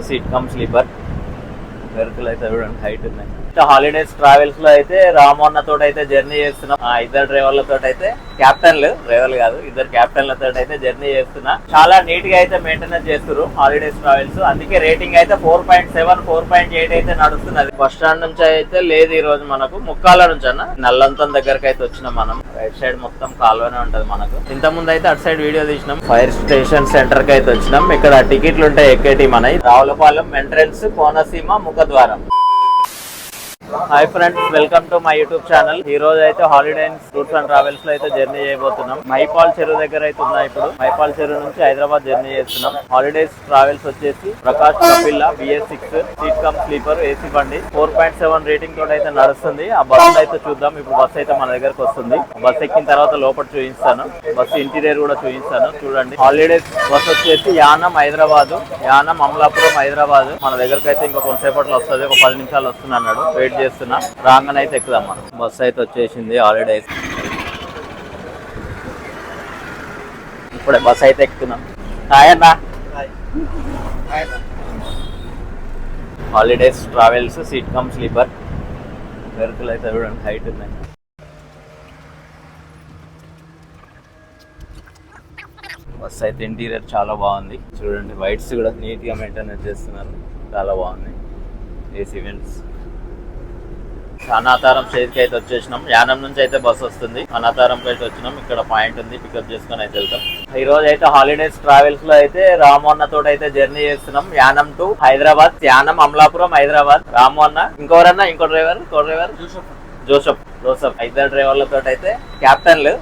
Seat cum sleeper వెరుకులు అయితే చూడండి హైట్ ఉన్నాయి. హాలిడేస్ ట్రావెల్స్ లో అయితే రామోన్న తోటి అయితే జర్నీ చేస్తున్నాం. ఇద్దరు డ్రైవర్లతో అయితే డ్రైవర్లు కాదు, ఇద్దరు క్యాప్టెన్లతో అయితే జర్నీ చేస్తున్నా. చాలా నీట్ గా అయితే మెయింటెనెన్స్ చేస్తారు హాలిడేస్ ట్రావెల్స్. అందుకే రేటింగ్ అయితే 4.7 4.8 అయితే నడుస్తున్నది. బస్ స్టాండ్ నుంచి అయితే లేదు ఈ రోజు మనకు, ముక్కాల నుంచి అన్న నల్లంతం దగ్గరకు అయితే వచ్చినాం. మనం రైట్ సైడ్ మొత్తం కాలువనే ఉంటది మనకు. ఇంత ముందు అయితే అటు సైడ్ వీడియో తీసినాం. ఫైర్ స్టేషన్ సెంటర్ కి అయితే వచ్చినాం. ఇక్కడ టికెట్లు ఉంటాయి ఎక్కేటి మన రావులపాలెం ఎంట్రన్స్, కోనసీమ ముఖద్వారం. Hi friends, welcome to my YouTube channel. ఈ రోజు అయితే హాలిడేస్ టూర్స్ అండ్ ట్రావెల్స్ లో అయితే జర్నీ చేయబోతున్నాం. మైపాల్ చెరువు దగ్గర అయితే ఉన్నాయి. ఇప్పుడు మైపాల్ చెరువు నుంచి హైదరాబాద్ జర్నీ చేస్తున్నాం. హాలిడేస్ ట్రావెల్స్ వచ్చేసి ప్రకాష్ కపిల్లా BS6 seat cum sleeper AC బండి 4.7 రేటింగ్ తోటి అయితే నడుస్తుంది. ఆ బస్సు అయితే చూద్దాం. ఇప్పుడు బస్సు అయితే మన దగ్గరకు వస్తుంది. బస్సు ఎక్కిన తర్వాత లోపల చూపిస్తాను, బస్సు ఇంటీరియర్ కూడా చూపిస్తాను. చూడండి, హాలిడేస్ బస్ వచ్చేసి యానం హైదరాబాద్, యానం అమలాపురం హైదరాబాద్. మన దగ్గరకు అయితే ఇంకా కొంతసేపట్లో వస్తుంది, ఒక 10 నిమిషాలు వస్తుంది అన్నాడు. వెయిట్ చేస్తున్నా, రాగానే అయితే ఎక్కుదాం మనం. బస్సు అయితే వచ్చేసింది హాలిడేస్. ఇప్పుడే బస్సు అయితే ఎక్కుతున్నాం. హాయ్ అన్న. Holidays travels seat cum sleeper వెరుకులు అయితే చూడండి హైట్ ఉన్నాయి. బస్ అయితే ఇంటీరియర్ చాలా బాగుంది. చూడండి, వైట్స్ కూడా నీట్ గా మెయింటైన్ చేస్తున్నారు, చాలా బాగుంది. AC vents. అనాతారం స్టేజ్ కి అయితే వచ్చేసినాం. యానం నుంచి అయితే బస్ వస్తుంది. అనాతారం అయితే వచ్చినాం. ఇక్కడ పాయింట్ ఉంది, పికప్ చేసుకుని అయితే వెళ్తాం. ఈ రోజు అయితే హాలిడేస్ ట్రావెల్స్ లో అయితే రామోన్న తోటి అయితే జర్నీ చేస్తున్నాం. యానం టు హైదరాబాద్, యానం అమలాపురం హైదరాబాద్. రామోన్న, ఇంకో డ్రైవర్ జోసఫ్ ఇద్దరు డ్రైవర్లతో అయితే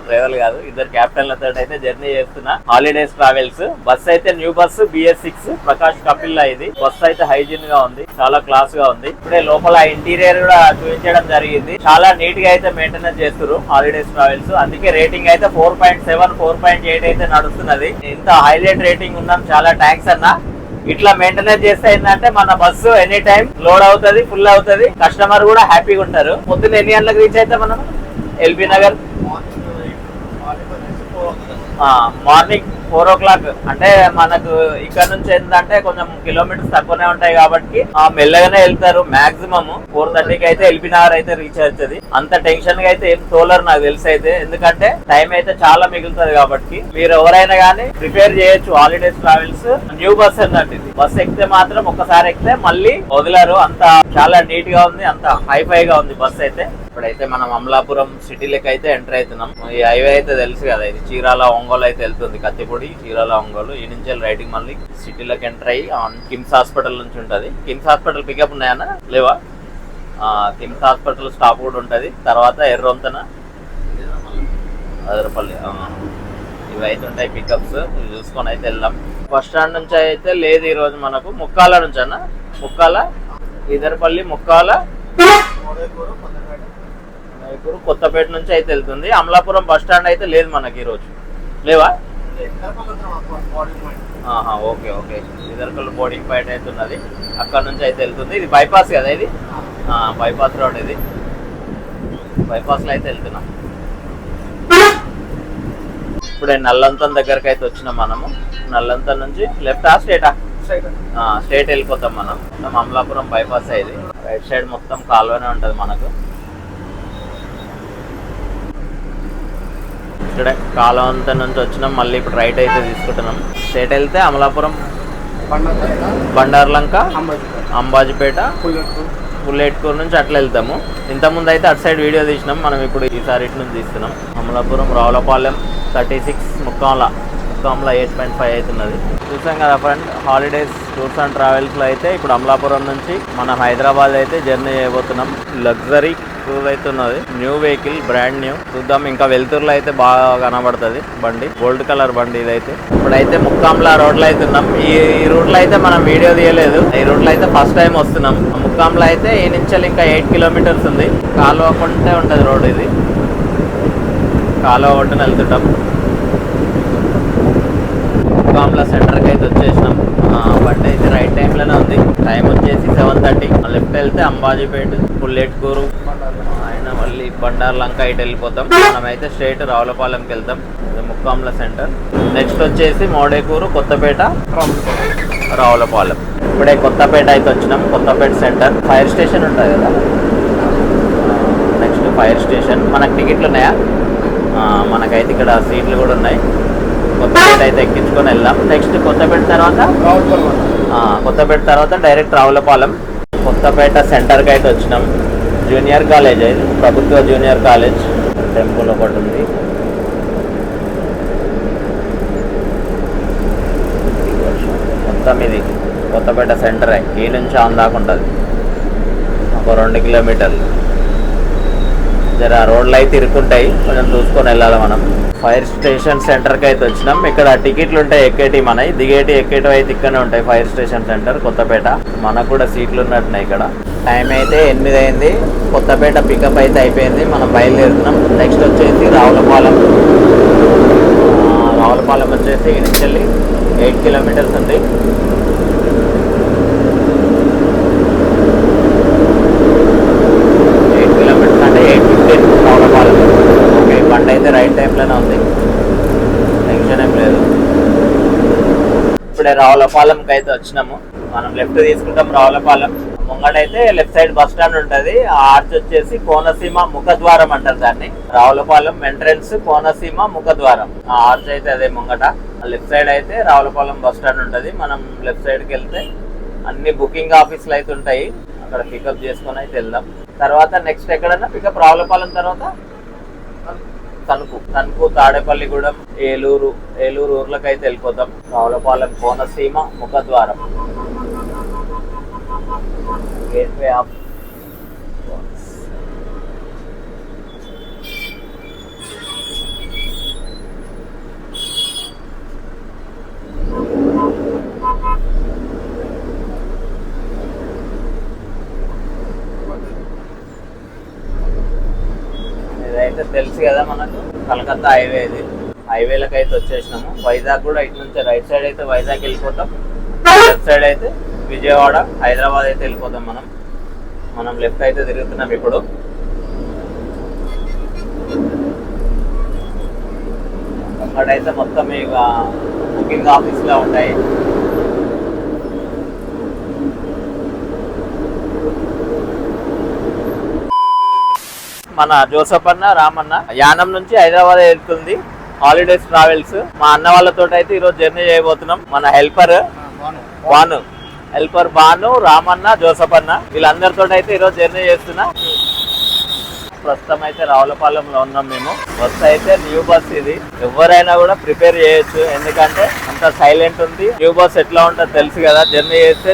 డ్రైవర్లు కాదు, ఇద్దరు క్యాప్టెన్లతో అయితే జర్నీ చేస్తున్నా. హాలిడేస్ ట్రావెల్స్ బస్ అయితే న్యూ బస్ BS6 ప్రకాష్ కపిల్లా. ఇది బస్ అయితే హైజీన్ గా ఉంది, చాలా క్లాస్ గా ఉంది. ఇప్పుడే లోపల ఇంటీరియర్ కూడా చూపించడం జరిగింది. చాలా నీట్ గా అయితే మెయింటెనెన్స్ చేస్తారు హాలిడేస్ ట్రావెల్స్. అందుకే రేటింగ్ అయితే 4.7 4.8 అయితే నడుస్తున్నది. ఇంత హైలైట్ రేటింగ్ ఉన్నాం, చాలా థ్యాంక్స్ అన్న. ఇట్లా మెయింటెనెన్స్ చేస్తే ఏంటంటే మన బస్సు ఎనీ టైం లోడ్ అవుతుంది, ఫుల్ అవుతుంది. కస్టమర్ కూడా హ్యాపీగా ఉంటారు. పొద్దున్న ఎన్ని గంటలకు రీచ్ అయితే మనం LB నగర్? Morning 4 o'clock. అంటే మనకు ఇక్కడ నుంచి ఏంటంటే కొంచెం కిలోమీటర్స్ తక్కువనే ఉంటాయి కాబట్టి మెల్లగానే వెళ్తారు. మాక్సిమం 4:30కి అయితే LB నగర్ అయితే రీచ్ అవుతుంది. అంత టెన్షన్ గా అయితే ఏం తోలరు నాకు తెలిసి అయితే, ఎందుకంటే టైం అయితే చాలా మిగులుతుంది. కాబట్టి మీరు ఎవరైనా కానీ ప్రిపేర్ చేయొచ్చు హాలిడేస్ ట్రావెల్స్. న్యూ బస్ ఏంటంటే ఇది బస్ ఎక్కితే మాత్రం ఒక్కసారి ఎక్కితే మళ్ళీ వదిలారు. అంత చాలా నీట్ గా ఉంది, అంత హైఫై గా ఉంది బస్ అయితే. ఇప్పుడైతే మనం అమలాపురం సిటీలోకి అయితే ఎంటర్ అవుతున్నాం. ఈ హైవే అయితే తెలుసు కదా, ఇది చీరాల ఒంగోలు అయితే వెళ్తుంది. కత్తిపూడి, చీరాల, ఒంగోలు. ఈ నుంచి రైటింగ్ మళ్ళీ సిటీలోకి ఎంటర్ అయ్యి కిమ్స్ హాస్పిటల్ నుంచి ఉంటుంది. కిమ్స్ హాస్పిటల్ పికప్ ఉన్నాయన్నా లేవా? కిమ్స్ హాస్పిటల్ స్టాప్ కూడా ఉంటుంది. తర్వాత ఎర్రొంతన, అదరపల్లి, ఇవి అయితే ఉంటాయి పికప్స్. ఇవి చూసుకొని అయితే వెళ్దాం. బస్ స్టాండ్ నుంచి అయితే లేదు ఈ రోజు మనకు. ముక్కాల నుంచి అన్న, ముక్కాల, ఇదరపల్లి, ముక్కాల, కొత్తపేట నుంచి అయితే వెళ్తుంది. అమలాపురం బస్ స్టాండ్ అయితే లేదు మనకి ఈ రోజు, లేవా? ఓకే ఓకే, ఇదరకల్ బోర్డింగ్ పాయింట్ అయితే ఉన్నది, అక్కడ నుంచి అయితే వెళ్తుంది. ఇది బైపాస్ కదా, ఇది బైపాస్ రోడ్. ఇది బైపాస్ లో అయితే వెళ్తున్నాం. ఇప్పుడే నల్లంతం దగ్గరకు అయితే వచ్చినాం మనము. నల్లంతం నుంచి లెఫ్టా స్ట్రేటా? స్ట్రేట్ వెళ్ళిపోతాం మనం. అమలాపురం బైపాస్ ఇది. రైట్ సైడ్ మొత్తం కాలువనే ఉంటది మనకు. ఇక్కడ కాలువంత నుంచి వచ్చినాం. మళ్ళీ ఇప్పుడు రైట్ అయితే తీసుకుంటున్నాం. స్ట్రేట్ వెళ్తే అమలాపురం, బండార్లంక, అంబాజీపేట, పుల్లేట్కూరు నుంచి అట్లా వెళ్తాము. ఇంతకుముందు అయితే అటు సైడ్ వీడియో తీసినాం. మనం ఇప్పుడు ఈసారి ఇటు నుంచి తీస్తున్నాం. అమలాపురం, రావులపాలెం 36, ముక్కాంల 8.5 అవుతున్నది. చూసాం కదా ఫ్రెండ్, హాలిడేస్ టూర్స్ అండ్ ట్రావెల్స్లో అయితే ఇప్పుడు అమలాపురం నుంచి మనం హైదరాబాద్ అయితే జర్నీ చేయబోతున్నాం. లగ్జరీ క్రూజ్ అయితే ఉన్నది. New vehicle, brand new. చూద్దాం. ఇంకా వెలుతురులో అయితే బాగా కనబడుతుంది బండి. గోల్డ్ కలర్ బండి ఇదైతే. ఇప్పుడైతే ముక్కాంల రోడ్లో అయితే ఉన్నాం. ఈ రూట్లో అయితే మనం వీడియో తీయలేదు. ఈ రూట్లో అయితే ఫస్ట్ టైం వస్తున్నాం. ముక్కాంలో అయితే ఈ నుంచి ఇంకా 8 kilometers ఉంది. కాలువ కొంటే ఉంటుంది రోడ్. ఇది కాలువ కొట్టుని వెళ్తుంటాం. ముక్కాంల సెంటర్కి అయితే వచ్చేసినాం. బండి అయితే రైట్ టైంలోనే ఉంది. టైం వచ్చేసి 7:30. లెఫ్ట్ వెళ్తే అంబాజీపేట, పుల్లేట్కూరు, ఆయన మళ్ళీ బండార్లంక ఇటు వెళ్ళిపోతాం. మనమైతే స్ట్రైట్ రావులపాలెంకి వెళ్తాం. ముక్కాంల సెంటర్. నెక్స్ట్ వచ్చేసి మోడేకూరు, కొత్తపేట, రావులపాలెం. ఇప్పుడే కొత్తపేట అయితే వచ్చినాం. కొత్తపేట సెంటర్ ఫైర్ స్టేషన్ ఉంటుంది కదా, నెక్స్ట్ ఫైర్ స్టేషన్. మనకు టికెట్లు ఉన్నాయా? మనకైతే ఇక్కడ సీట్లు కూడా ఉన్నాయి. కొత్తపేట అయితే ఎక్కించుకొని వెళ్దాం. నెక్స్ట్ కొత్తపేట తర్వాత డైరెక్ట్ రావులపాలెం. కొత్తపేట సెంటర్కి అయితే వచ్చినాం. జూనియర్ కాలేజ్ ఇది, ప్రభుత్వ జూనియర్ కాలేజ్. టెంపుల్ ఒకటి ఉంది. మొత్తం ఇది కొత్తపేట సెంటరే, ఈ నుంచి ఆన్ దాకా ఉంటుంది. ఒక 2 కిలోమీటర్లు. జర రోడ్లు అయితే ఇరుక్కుంటాయి, కొంచెం చూసుకొని వెళ్ళాలి మనం. ఫైర్ స్టేషన్ సెంటర్కి అయితే వచ్చినాం. ఇక్కడ టికెట్లు ఉంటాయి, ఎక్కేటి మనవి, దిగేటి ఎక్కేటి అయితే ఇక్కడనే ఉంటాయి. Fire station centre Kothapeta. మనకు కూడా సీట్లు ఉన్నట్టున్నాయి ఇక్కడ. టైం అయితే 8 అయింది. కొత్తపేట పికప్ అయితే అయిపోయింది, మనం బయలుదేరుతున్నాం. నెక్స్ట్ వచ్చేసి రావులపాలెం వచ్చేసి ఇనిషియల్లీ 8 కిలోమీటర్స్ ఉంది. రావులపాలెం. ఓకే, బండి అయితే రైట్ టైంలోనే ఉంది, టెన్షన్ ఏం లేదు. ఇప్పుడే రావులపాలెంకి అయితే వచ్చినాము. మనం లెఫ్ట్ తీసుకుంటాం. రావులపాలెం ముంగడైతే లెఫ్ట్ సైడ్ బస్ స్టాండ్ ఉంటది. ఆ ఆర్చ్ వచ్చేసి కోనసీమ ముఖద్వారం అంటారు దాన్ని. రావులపాలెం ఎంట్రన్స్ కోనసీమ ముఖద్వారం. ఆ ఆర్చ్ అయితే అదే ముంగట. లెఫ్ట్ సైడ్ అయితే రావులపాలెం బస్ స్టాండ్ ఉంటది. మనం లెఫ్ట్ సైడ్కి వెళ్తే అన్ని బుకింగ్ ఆఫీసులు అయితే ఉంటాయి, అక్కడ పికప్ చేసుకొని అయితే వెళ్దాం. తర్వాత నెక్స్ట్ ఎక్కడన్నా పికప్ రావులపాలెం తర్వాత తణుకు, తాడేపల్లిగూడెం, ఏలూరు ఊర్లకు అయితే వెళ్ళిపోతాం. రావులపాలెం కోనసీమ ముఖద్వారం, గేట్వే ఆఫ్ ఇదైతే తెలుసు కదా మనకు, కలకత్తా హైవే. ఇది హైవేలకు అయితే వచ్చేసినాము. వైజాగ్ కూడా ఇటు నుంచి రైట్ సైడ్ అయితే వైజాగ్ వెళ్ళిపోతాం, లెఫ్ట్ సైడ్ అయితే విజయవాడ, హైదరాబాద్ అయితే వెళ్ళిపోతాం. మనం లెఫ్ట్ అయితే తిరుగుతున్నాం ఇప్పుడు. అక్కడైతే మొత్తం ఇక బుకింగ్ ఆఫీస్లో ఉంటాయి. మన జోసఫ్ అన్న, రామన్న యానం నుంచి హైదరాబాద్ వెళ్తుంది హాలిడేస్ ట్రావెల్స్. మా అన్న వాళ్ళతో అయితే ఈరోజు జర్నీ చేయబోతున్నాం. మన హెల్పర్ భాను, రామన్న, జోసఫ్ అన్న వీళ్ళందరితో అయితే ఈరోజు జర్నీ చేస్తున్నా. ప్రస్తుతం అయితే రావులపాలెంలో ఉన్నాం మేము. బస్ అయితే న్యూ బస్. ఇది ఎవరైనా కూడా ప్రిపేర్ చేయొచ్చు, ఎందుకంటే అంత సైలెంట్ ఉంది. న్యూ బస్ ఎట్లా ఉంటుందో తెలుసు కదా,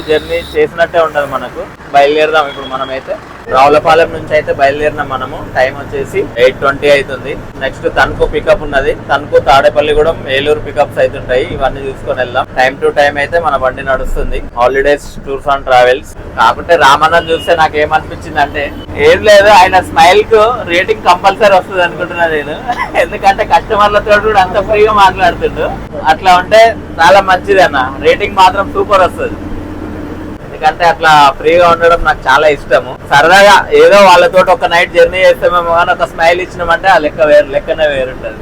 జర్నీ చేసినట్టే ఉండదు మనకు. బయలుదేరదాం ఇప్పుడు. మనమైతే రావులపాలెం నుంచి అయితే బయలుదేరినాం మనము. టైం వచ్చేసి 8:20 అవుతుంది. నెక్స్ట్ తణుకు పికప్ ఉన్నది. తణుకు, తాడేపల్లిగూడెం, ఏలూరు పికప్స్ అయితే ఉంటాయి. ఇవన్నీ చూసుకొని వెళ్దాం. టైం టు టైం అయితే మన బండి నడుస్తుంది. Holidays tours and travels. కాకుంటే రామన్న చూస్తే నాకు ఏమనిపించింది అంటే, ఏం లేదు, ఆయన స్మైల్ కు రేటింగ్ కంపల్సరీ వస్తుంది అనుకుంటున్నా నేను. ఎందుకంటే కస్టమర్లతో కూడా అంత ఫ్రీగా మాట్లాడుతుండు. అట్లా ఉంటే చాలా మంచిది అన్న. రేటింగ్ మాత్రం సూపర్ వస్తుంది. ఎందుకంటే అట్లా ఫ్రీగా ఉండడం నాకు చాలా ఇష్టము. సరదాగా ఏదో వాళ్ళతో ఒక నైట్ జర్నీ చేస్తామేమో కానీ ఒక స్మైల్ ఇచ్చినామంటే ఆ లెక్కనే వేరుంటది.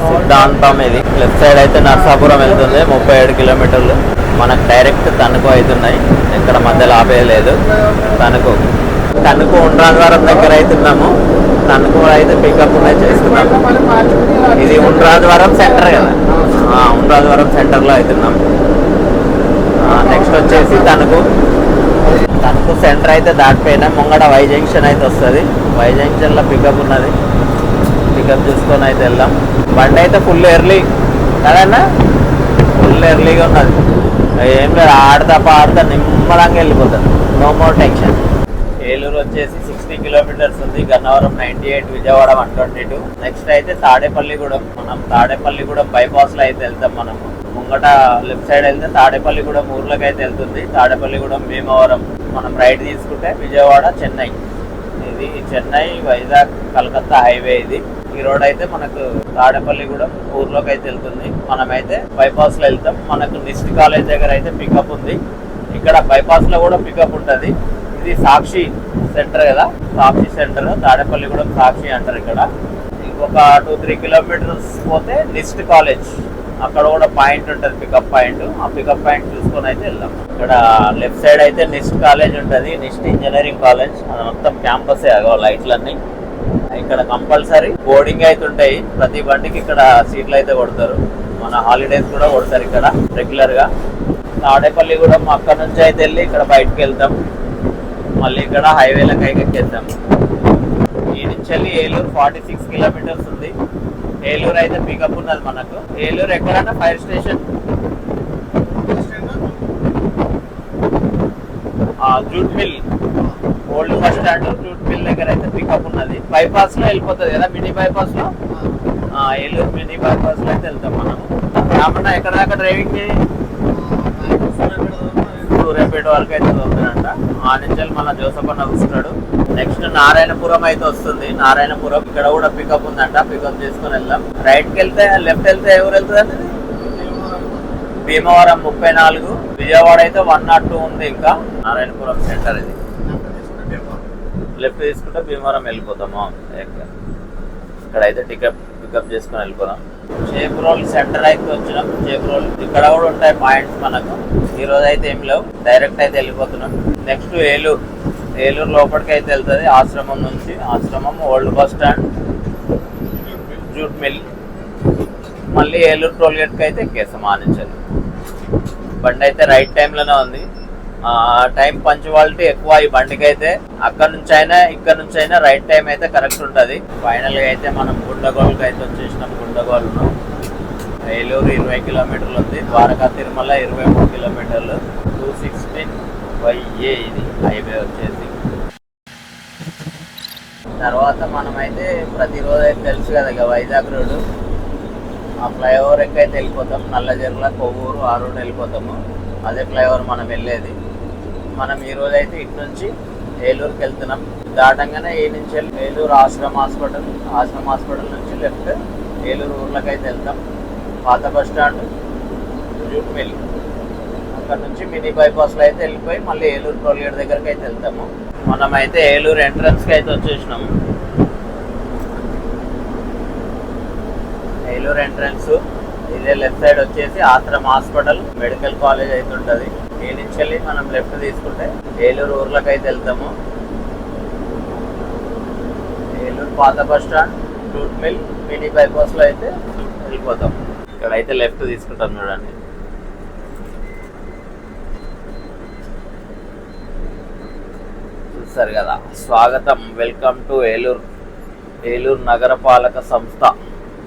సిద్ధాంతం ఇది. లెఫ్ట్ సైడ్ అయితే నర్సాపురం వెళ్తుంది, 37 కిలోమీటర్లు. మనకు డైరెక్ట్ తణుకు అవుతున్నాయి, ఎక్కడ మధ్యలో ఆపేయలేదు. తణుకు ఉండ్రాజవరం దగ్గర అవుతున్నాము. తణుకు అయితే పికప్ చేసుకున్నాము. ఇది ఉండ్రాజవరం సెంటర్ కదా, ఉండ్రాజవరం సెంటర్లో అవుతున్నాం. నెక్స్ట్ వచ్చేసి తణుకు సెంటర్ అయితే దాటిపోయినా ముంగడ వై జంక్షన్ అయితే వస్తుంది. వై జంక్షన్లో పికప్ ఉన్నది. పికప్ చూసుకొని అయితే వెళ్దాం. బండి అయితే ఫుల్ ఎర్లీ కదన్నా, ఫుల్ ఎర్లీగా ఉన్నది. ఏం లేదు, ఆడతా నిమ్మలంగా వెళ్ళిపోతుంది. No more tension. ఏలూరు వచ్చేసి 60 కిలోమీటర్స్ ఉంది. గన్నవరం 98, విజయవాడ 122. నెక్స్ట్ అయితే తాడేపల్లిగూడెం. మనం తాడేపల్లిగూడెం బైపాస్ లో అయితే వెళ్తాం. మనము ముంగట లెఫ్ట్ సైడ్ వెళ్తే తాడేపల్లిగూడెం ఊర్లోకి అయితే వెళ్తుంది. తాడేపల్లిగూడెం, భీమవరం. మనం రైట్ తీసుకుంటే విజయవాడ, చెన్నై. ఇది చెన్నై, వైజాగ్, కలకత్తా హైవే. ఇది ఈ రోడ్ అయితే మనకు తాడేపల్లిగూడెం ఊర్లోకి అయితే వెళ్తుంది. మనమైతే బైపాస్ లో వెళ్తాం. మనకు నిస్ట్ కాలేజ్ దగ్గర అయితే పికప్ ఉంది. ఇక్కడ బైపాస్ లో కూడా పికప్ ఉంటుంది. ఇది సాక్షి సెంటర్ కదా, సాక్షి సెంటర్. తాడేపల్లిగూడెం సాక్షి అంటారు. ఇక్కడ ఇంకొక 2-3 కిలోమీటర్స్ పోతే నిస్ట్ కాలేజ్, అక్కడ కూడా పాయింట్ ఉంటుంది, పికప్ పాయింట్. ఆ పికప్ పాయింట్ చూసుకొని అయితే వెళ్దాం. ఇక్కడ లెఫ్ట్ సైడ్ అయితే నిస్ట్ కాలేజ్ ఉంటుంది, నిస్ట్ ఇంజనీరింగ్ కాలేజ్. అది మొత్తం క్యాంపస్ లైట్లన్నీ. ఇక్కడ కంపల్సరీ బోర్డింగ్ అయితే ఉంటాయి, ప్రతి బండికి ఇక్కడ సీట్లు అయితే కొడతారు. మన హాలిడేస్ కూడా కొడతారు ఇక్కడ రెగ్యులర్ గా. తాడేపల్లి కూడా అక్కడ నుంచి అయితే వెళ్ళి ఇక్కడ బయటకు వెళ్తాం, మళ్ళీ ఇక్కడ హైవేలకు ఎక్కేద్దాం. ఈ నుంచి వెళ్ళి ఏలూరు 46 కిలోమీటర్స్ ఉంది. ఏలూరు అయితే పికప్ ఉన్నది మనకు. ఏలూరు ఎక్కడన్నా fire station jute mill, old bus stand jute mill దగ్గర అయితే పికప్ ఉన్నది. బైపాస్ లో వెళ్ళిపోతుంది కదా, మినీ బైపాస్ లో. ఏలూరు మినీ బైపాస్ లో అయితే వెళ్తాం మనం. రామన్న ఎక్కడ దాకా డ్రైవింగ్ సూర్యాపేట వరకు అయితే వస్తుందంట. ఆ నుంచి మన జోసఫ్ అన్న వస్తున్నాడు. నెక్స్ట్ నారాయణపురం అయితే వస్తుంది. నారాయణపురం ఇక్కడ కూడా పికప్ ఉందంట, పికప్ చేసుకుని వెళ్దాం. రైట్ కి వెళ్తే, లెఫ్ట్ వెళ్తే ఎవరు వెళ్తుంది అంటే భీమవరం 34, విజయవాడ అయితే 102 ఉంది. ఇంకా నారాయణపురం సెంటర్ ఇది. లెఫ్ట్ తీసుకుంటే భీమవరం వెళ్ళిపోతాము. ఇక్కడైతే పికప్ చేసుకుని వెళ్ళిపోదాం. చేబ్రోల్ సెంటర్ అయితే వచ్చినాం. చేబ్రోల్ ఇక్కడ కూడా ఉంటాయి పాయింట్స్ మనకు. ఈ రోజు అయితే ఏం లేవు, డైరెక్ట్ అయితే వెళ్ళిపోతున్నాం. నెక్స్ట్ ఏలూరు. ఏలూరు లోపలికి అయితే వెళ్తుంది. ఆశ్రమం నుంచి, ఆశ్రమం, old bus stand, jute mill, మళ్ళీ ఏలూరు టోల్ గేట్కి అయితే ఎక్కేస్తాం. ఆనించాలి బండి అయితే రైట్ టైంలోనే ఉంది. టైం పంచువాలిటీ ఎక్కువ ఈ బండికి అయితే. అక్కడ నుంచి అయినా ఇక్కడ నుంచి అయినా రైట్ టైం అయితే కరెక్ట్ ఉంటుంది. ఫైనల్ గా అయితే మనం గుండగోల్కి అయితే వచ్చేసినాం. గుండగోల్ను ఏలూరు 20 కిలోమీటర్లు ఉంది. ద్వారకా తిరుమల 23 కిలోమీటర్లు. 216/A ఇది హైవే వచ్చేసి. తర్వాత మనమైతే ప్రతిరోజు అయితే తెలుసు కదా ఇక వైజాగ్ రోడ్డు, ఆ ఫ్లైఓవర్ ఎక్కైతే వెళ్ళిపోతాం. నల్లజర్ల, కొవ్వూరు, ఆ రోడ్ వెళ్ళిపోతాము. అదే ఫ్లైఓవర్ మనం వెళ్ళేది. మనం ఈ రోజు అయితే ఇటు నుంచి ఏలూరుకి వెళ్తున్నాం. దాటంగానే ఈ నుంచి వెళ్ళి ఏలూరు ఆశ్రమ హాస్పిటల్ నుంచి లెఫ్ట్ ఏలూరు ఊర్లకి అయితే వెళ్తాం. పాత బస్ స్టాండ్, జూట్ మిల్, అక్కడ నుంచి మినీ బైపాస్లో అయితే వెళ్ళిపోయి మళ్ళీ ఏలూరు టోల్ గేట్ దగ్గరికి అయితే వెళ్తాము. మనమైతే ఏలూరు ఎంట్రన్స్కి అయితే వచ్చేసినాము. ఏలూరు ఎంట్రన్స్ ఇదే. లెఫ్ట్ సైడ్ వచ్చేసి ఆశ్రమ హాస్పిటల్, మెడికల్ కాలేజ్ అయితే ఉంటుంది. ఈ నుంచి వెళ్ళి మనం లెఫ్ట్ తీసుకుంటే ఏలూరు ఊర్లకు అయితే వెళ్తాము. ఏలూరు పాత bus stand, jute mill, mini bypass లో అయితే వెళ్ళిపోతాం. ఇక్కడైతే లెఫ్ట్ తీసుకుంటాం చూడండి. చూస్తారు కదా, స్వాగతం, వెల్కమ్ టు ఏలూరు. ఏలూరు నగరపాలక సంస్థ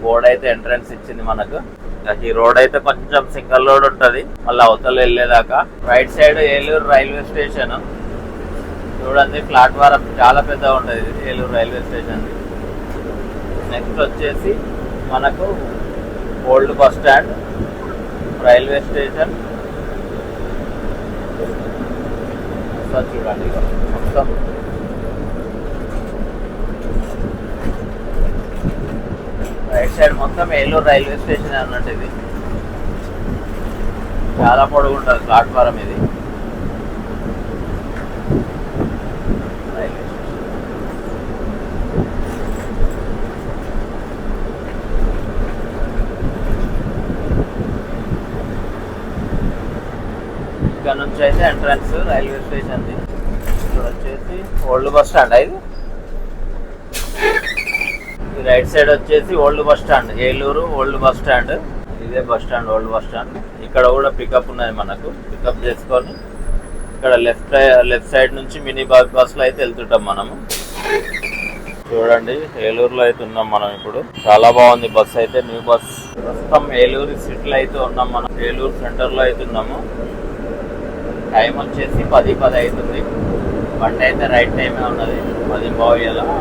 బోర్డు అయితే ఎంట్రన్స్ ఇచ్చింది మనకు. ఈ రోడ్ అయితే కొంచెం సింగిల్ రోడ్ ఉంటుంది మళ్ళీ అవతల వెళ్ళేదాకా. Right side Eluru railway station చూడండి. ప్లాట్ఫారం చాలా పెద్దగా ఉంటుంది ఏలూరు రైల్వే స్టేషన్. నెక్స్ట్ వచ్చేసి మనకు old bus stand, railway station చూడండి. మొత్తం రైట్ సైడ్ మొత్తం ఏలూరు రైల్వే స్టేషన్ అన్నట్టు. ఇది చాలా పొడుగు ఉంటుంది ప్లాట్ఫారం ఇది. రైల్వే స్టేషన్ ఇక్కడ నుంచి అయితే ఎంట్రన్స్ రైల్వే స్టేషన్. ఇక్కడ వచ్చేసి ఓల్డ్ బస్ స్టాండ్. ఇది రైట్ సైడ్ వచ్చేసి old bus stand, Eluru old bus stand. ఇదే bus stand, old bus stand. ఇక్కడ కూడా పికప్ ఉన్నది మనకు. పికప్ చేసుకొని ఇక్కడ లెఫ్ట్ సైడ్ నుంచి మినీ బస్ లో అయితే వెళ్తుంటాం మనము. చూడండి ఏలూరులో అయితే ఉన్నాం మనం ఇప్పుడు. చాలా బాగుంది బస్ అయితే, న్యూ బస్. ప్రస్తుతం ఏలూరు సిటీలో అయితే ఉన్నాం మనం. ఏలూరు సెంటర్ లో అయితే ఉన్నాము. టైం వచ్చేసి 10:10 అవుతుంది. బండి అయితే రైట్ టైమే ఉన్నది, 10:15.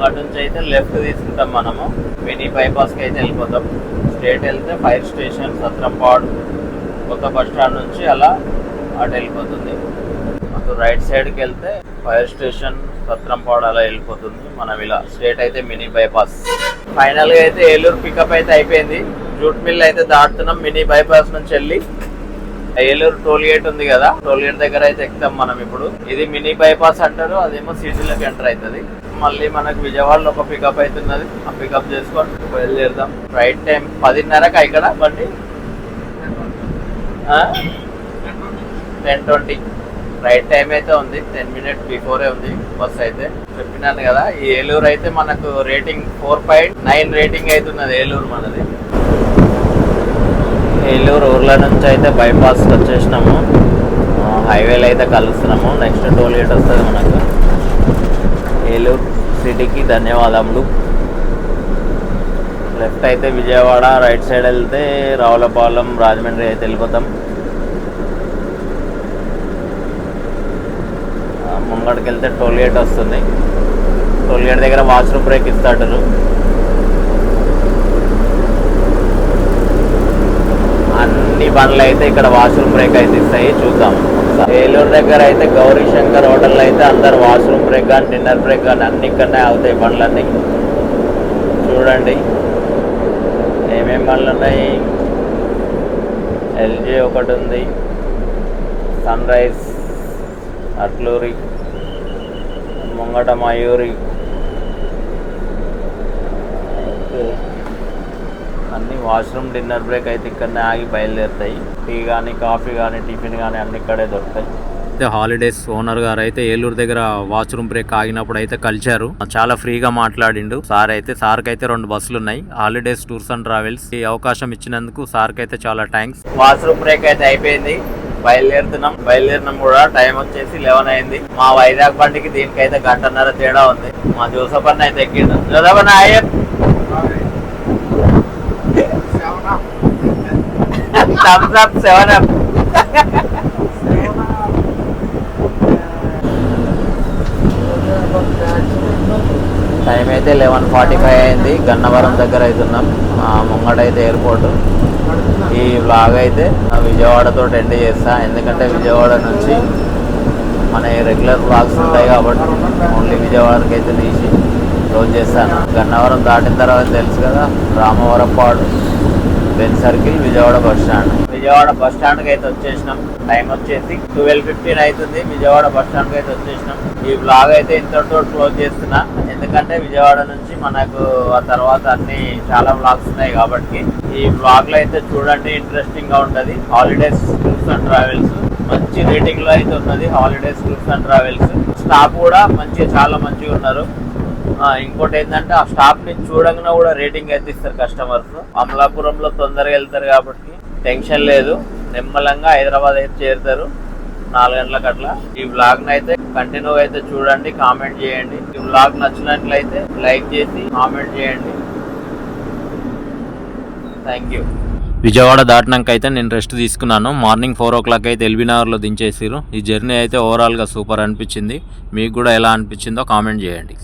అటు నుంచి అయితే లెఫ్ట్ తీసుకుంటాం మనము. మినీ బైపాస్కి అయితే వెళ్ళిపోతాం. స్ట్రేట్ వెళ్తే ఫైర్ స్టేషన్, సత్రంపాడు, కొత్త బస్ స్టాండ్ నుంచి అలా అటు వెళ్ళిపోతుంది. అటు రైట్ సైడ్కి వెళ్తే ఫైర్ స్టేషన్, సత్రంపాడు అలా వెళ్ళిపోతుంది. మనం ఇలా స్ట్రేట్ అయితే మినీ బైపాస్. ఫైనల్గా అయితే ఏలూరు పికప్ అయితే అయిపోయింది. జూట్ మిల్ అయితే దాటుతున్నాం. మినీ బైపాస్ నుంచి వెళ్ళి ఏలూరు టోల్ గేట్ ఉంది కదా, టోల్ గేట్ దగ్గర అయితే ఎక్కుతాం మనం ఇప్పుడు. ఇది మినీ బైపాస్ అంటారు, అదేమో సిటీలోకి ఎంటర్ అవుతుంది. మళ్ళీ మనకు విజయవాడలో ఒక పికప్ అవుతున్నది. ఆ పికప్ చేసుకొని బయలుదేరుదాం. రైట్ టైం 10:30కి ఇక్కడ బండి 10:20 రైట్ టైం అయితే ఉంది. 10 minutes బిఫోరే ఉంది బస్ అయితే. చెప్పినాను కదా, ఈ ఏలూరు అయితే మనకు రేటింగ్ 4.9 రేటింగ్ అవుతున్నది ఏలూరు మనది. ఏలూరు ఊర్ల నుంచి అయితే బైపాస్కి వచ్చేసినాము. హైవేలో అయితే కలుస్తున్నాము. నెక్స్ట్ టోల్ గేట్ వస్తుంది మనకు. ఏలూరు సిటీకి ధన్యవాదములు. లెఫ్ట్ అయితే విజయవాడ, రైట్ సైడ్ వెళ్తే రావులపాలెం, రాజమండ్రి అయితే వెళ్ళిపోతాం. ముంగడికి వెళ్తే టోల్ గేట్ వస్తుంది. టోల్ గేట్ దగ్గర వాష్రూమ్ బ్రేక్ ఇస్తాడు. అన్ని బండ్లు అయితే ఇక్కడ వాష్రూమ్ బ్రేక్ అయితే ఇస్తాయి. చూద్దాం. ఏలూరు దగ్గర అయితే గౌరీ శంకర్ హోటల్లో అయితే అందరు వాష్రూమ్ బ్రేక్ కానీ డిన్నర్ బ్రేక్ కానీ అన్ని ఇక్కడనే అవుతాయి బండ్లన్నీ. చూడండి ఏమేమి బండ్లు ఉన్నాయి. ఎల్జీ ఒకటి ఉంది, సన్ రైజ్, అట్లూరి, ముంగట మయూరి, అన్ని వాష్రూమ్ డిన్నర్ బ్రేక్ అయితే ఇక్కడనే ఆగి బయలుదేరుతాయి. టీ కానీ కాఫీ కానీ టిఫిన్ కానీ అన్ని ఇక్కడే దొరుకుతాయి. అయితే హాలిడేస్ ఓనర్ గారు అయితే ఏలూరు దగ్గర వాష్రూమ్ బ్రేక్ ఆగినప్పుడు అయితే కలిచారు. చాలా ఫ్రీగా మాట్లాడిండు సార్. అయితే సార్కి అయితే 2 బస్సులు ఉన్నాయి. హాలిడేస్ టూర్స్ అండ్ ట్రావెల్స్ ఈ అవకాశం ఇచ్చినందుకు సార్కి అయితే చాలా థ్యాంక్స్. వాష్రూమ్ బ్రేక్ అయితే అయిపోయింది. బయలుదేరినాం కూడా. టైం వచ్చేసి 11 అయింది. మా వైజాగ్ బండికి దీనికైతే 1.5 తేడా ఉంది. మా జోసఫ్ అన్న అయితే ఎక్కిండు. జోసఫ్ అన్న థమ్స్ అప్ 7 up. టైం అయితే 11:45 అయింది. గన్నవరం దగ్గర అవుతున్నాం. ముంగటైతే ఎయిర్పోర్ట్. ఈ వ్లాగ్ అయితే విజయవాడతో ఎండ్ చేస్తా. ఎందుకంటే విజయవాడ నుంచి మన రెగ్యులర్ వ్లాగ్స్ ఉంటాయి కాబట్టి ఓన్లీ విజయవాడకి అయితే తీసి క్లోజ్ చేస్తాను. గన్నవరం దాటిన తర్వాత తెలుసు కదా, రామవరం పాడు, Ben circle, Vijayawada bus stand. Vijayawada bus స్టాండ్కి అయితే వచ్చేసినాం. టైం వచ్చేసి 12:15 అవుతుంది. విజయవాడ బస్ స్టాండ్కి అయితే వచ్చేసినాం. ఈ బ్లాగ్ అయితే ఇంతటితో క్లోజ్ చేస్తున్నా. ఎందుకంటే విజయవాడ నుంచి మనకు ఆ తర్వాత అన్ని చాలా బ్లాగ్స్ ఉన్నాయి కాబట్టి ఈ బ్లాగ్ లో అయితే చూడండి, ఇంట్రెస్టింగ్ గా ఉంటది. హాలిడేస్ టూర్స్ అండ్ ట్రావెల్స్ మంచి రేటింగ్ లో అయితే ఉన్నది. Holidays tours and travels staff కూడా చాలా మంచిగా ఉన్నారు. ఇంకోటి ఏంటంటే ఆ స్టాఫ్ ని చూడంగా కూడా రేటింగ్ అయితే ఇస్తారు కస్టమర్స్. అమలాపురంలో తొందరగా వెళ్తారు కాబట్టి టెన్షన్ లేదు. నిమ్మలంగా హైదరాబాద్ అయితే చేరుతారు 4 గంటలకు అట్లా. ఈ బ్లాగ్ ని అయితే కంటిన్యూగా అయితే చూడండి, కామెంట్ చేయండి. ఈ బ్లాగ్ నచ్చినట్లయితే లైక్ చేసి కామెంట్ చేయండి. Thank you. విజయవాడ దాటినాక అయితే నేను రెస్ట్ తీసుకున్నాను. మార్నింగ్ 4 o'clock అయితే ఎల్బీ నగర్లో దించేసారు. ఈ జర్నీ అయితే ఓవరాల్గా సూపర్ అనిపించింది. మీకు కూడా ఎలా అనిపించిందో కామెంట్ చేయండి.